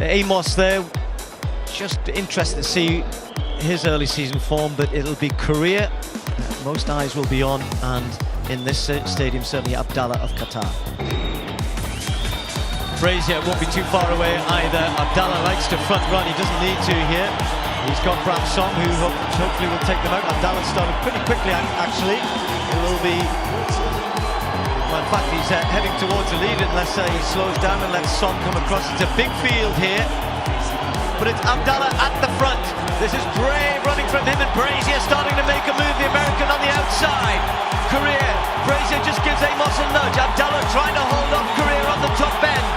Amos there, just interested to see his early season form, but it'll be Korea most eyes will be on, and in this stadium certainly Abdallah of Qatar. Brazier won't be too far away either. Abdallah likes to front run, he doesn't need to here. He's got Bram Song, who hopefully will take them out. Abdallah started pretty quickly actually. It will be, well, in fact he's heading towards the lead unless he slows down and lets Song come across. It's a big field here, but it's Abdallah at the front. This is Brave running from him, and Brazier starting to make a move, the American on the outside. Korea, Brazier just gives Amos a nudge. Abdallah trying to hold off Korea on the top end.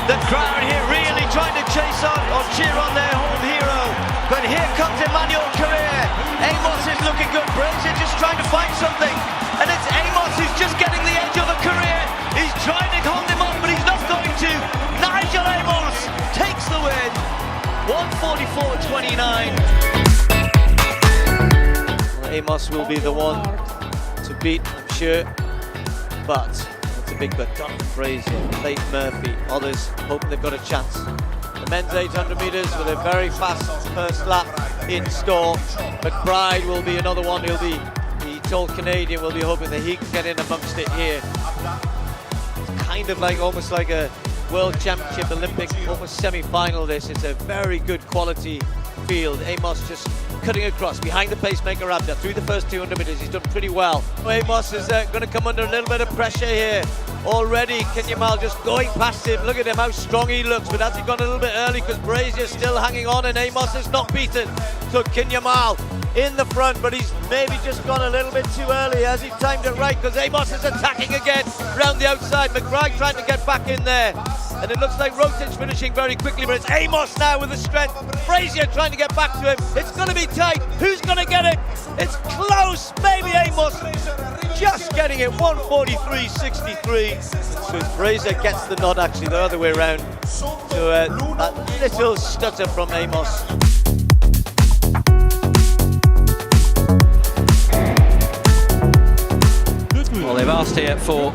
The crowd here really trying to chase on or cheer on their home hero. But here comes Emmanuel Korea. Amos is looking good. Brazier just trying to find something. And it's Amos who's just getting the edge over Korea. He's trying to hold him off, but he's not going to. Nigel Amos takes the win. 144.29. Well, Amos will be the one to beat, I'm sure. But it's a big but. Jonathan Brazier, Leighton Murphy, others hope they've got a chance. The men's 800 metres with a very fast first lap in store. McBride will be another one. He'll be the tall Canadian. Will be hoping that he can get in amongst it here. It's kind of like almost like a World Championship, Olympic, almost semi-final this. It's a very good quality field. Amos just cutting across behind the pacemaker Abda through the first 200 metres. He's done pretty well. Amos is going to come under a little bit of pressure here. Already Kinyamal just going past him. Look at him, how strong he looks, but has he gone a little bit early because Brazier's still hanging on and Amos is not beaten. So Kinyamal in the front, but he's maybe just gone a little bit too early. Has he timed it right? Because Amos is attacking again round the outside. McBride trying to get back in there. And it looks like Rotich finishing very quickly, but it's Amos now with the strength. Brazier trying to get back to him. It's going to be tight. Who's going to get it? It's close. Maybe Amos just getting it. 143.63. So Brazier gets the nod, actually, the other way around. So that little stutter from Amos. Well, they've asked here for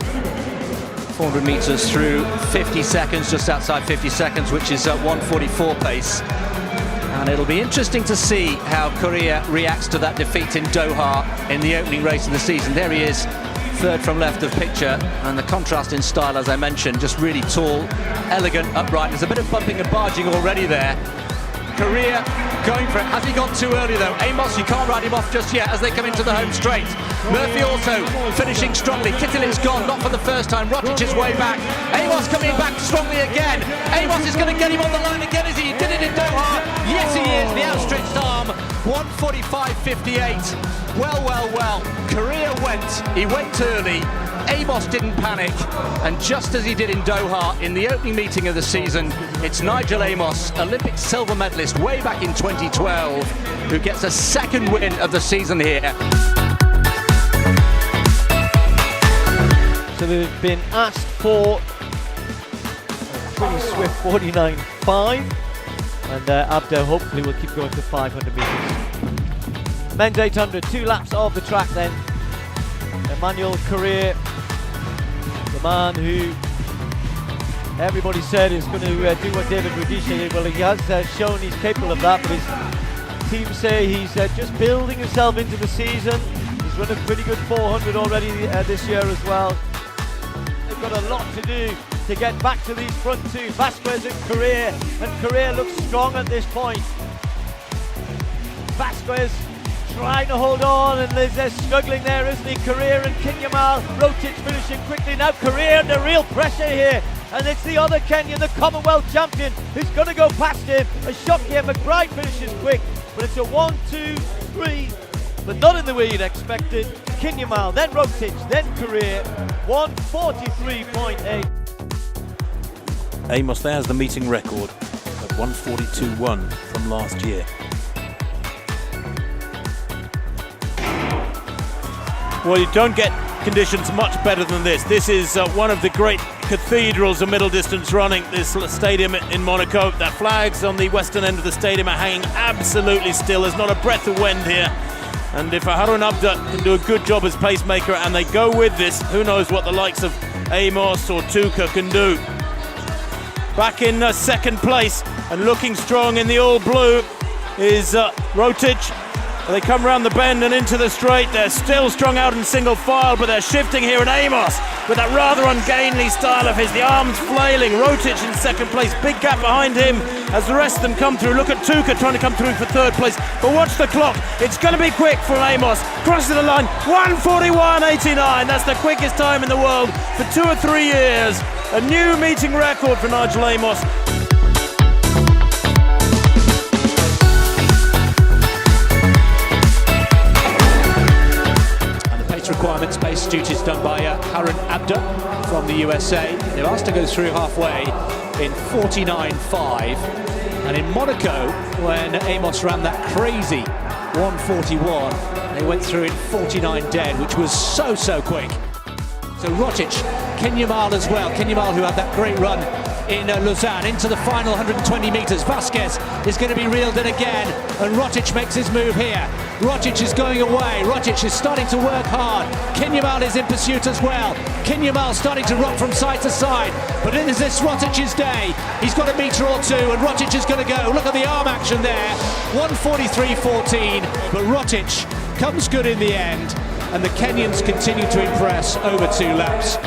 400 metres through 50 seconds, just outside 50 seconds, which is at 144 pace. And it'll be interesting to see how Korea reacts to that defeat in Doha in the opening race of the season. There he is, third from left of picture, and the contrast in style, as I mentioned, just really tall, elegant, upright. There's a bit of bumping and barging already there. Korea going for it. Has he gone too early though? Amos, you can't write him off just yet as they come into the home straight. Murphy also finishing strongly. Kittilit's gone, not for the first time. Rotich is way back. Amos coming back strongly again. Amos is going to get him on the line again as he did it in Doha. Yes, he is. The outstretched arm. 145.58. Well. Korea went. He went early. Amos didn't panic, and just as he did in Doha in the opening meeting of the season, it's Nigel Amos, Olympic silver medalist way back in 2012, who gets a second win of the season here. So they've been asked for a pretty swift 49.5, and Abda hopefully will keep going to 500 metres. Men's 800, 2 laps of the track then. Emmanuel Korea, the man who everybody said is going to do what David Rudisha did. Well, he has shown he's capable of that, but his team say he's just building himself into the season. He's run a pretty good 400 already this year as well. They've got a lot to do to get back to these front two, Vasquez and Korea looks strong at this point. Vasquez trying to hold on, and they're struggling there, isn't he? Korea and Kinyamal. Rotich finishing quickly now. Korea under real pressure here, and it's the other Kenyan, the Commonwealth champion, who's going to go past him. A shock here. McBride finishes quick, but it's a 1-2-3, but not in the way you'd expected. Kinyamal, then Rotich, then Korea. 143.8. Amos there has the meeting record at 142.1 from last year. Well, you don't get conditions much better than this. This is one of the great cathedrals of middle distance running, this stadium in Monaco. That flags on the western end of the stadium are hanging absolutely still. There's not a breath of wind here. And if Harun Abda can do a good job as pacemaker and they go with this, who knows what the likes of Amos or Tuka can do. back in second place, and looking strong in the all blue is Rotic. They come round the bend and into the straight. They're still strung out in single file, but they're shifting here. And Amos, with that rather ungainly style of his, the arms flailing. Rotic in second place, big gap behind him as the rest of them come through. Look at Tuka trying to come through for third place, but watch the clock. It's going to be quick for Amos. Crosses the line, 1:41.89. That's the quickest time in the world for 2 or 3 years. A new meeting record for Nigel Amos. Requirements based duties done by Harun Abda from the USA. They've asked to go through halfway in 49.5, and in Monaco, when Amos ran that crazy 1:41, they went through in 49 dead, which was so quick. So Rotic, Kenyamal as well. Kenyamal, who had that great run in Lausanne, into the final 120 metres. Vasquez is going to be reeled in again, and Rotic makes his move here. Rotic is going away. Rotic is starting to work hard. Kenyamal is in pursuit as well. Kenyamal starting to rock from side to side, but it is this Rotic's day. He's got a metre or two, and Rotic is going to go. Look at the arm action there. 1:43.14, but Rotic comes good in the end, and the Kenyans continue to impress over 2 laps.